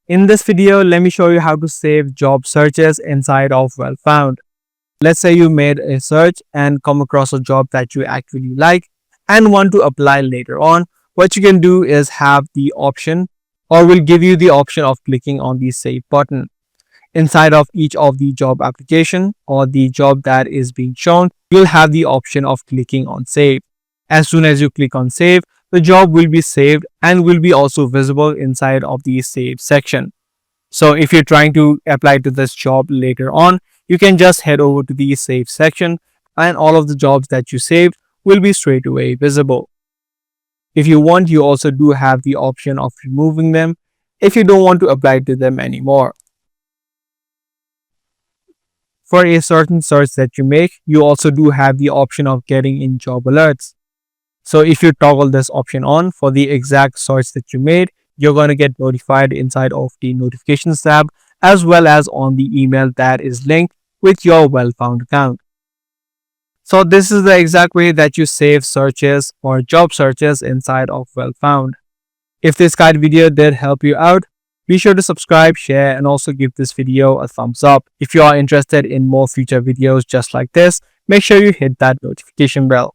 In this video, let me show you how to save job searches inside of Wellfound. Let's say you made a search and come across a job that you actually like and want to apply later on. What you can do is have the option, or will give you the option of clicking on the save button. Inside of each of the job application or the job that is being shown, you'll have the option of clicking on save. As soon as you click on save, the job will be saved and will be also visible inside of the save section. So if you're trying to apply to this job later on, you can just head over to the save section and all of the jobs that you saved will be straight away visible. If you want, you also do have the option of removing them if you don't want to apply to them anymore. For a certain search that you make, you also do have the option of getting in job alerts. So if you toggle this option on for the exact search that you made, you're going to get notified inside of the notifications tab as well as on the email that is linked with your Wellfound account. So this is the exact way that you save searches or job searches inside of Wellfound. If this guide video did help you out, be sure to subscribe, share, and also give this video a thumbs up. If you are interested in more future videos just like this, make sure you hit that notification bell.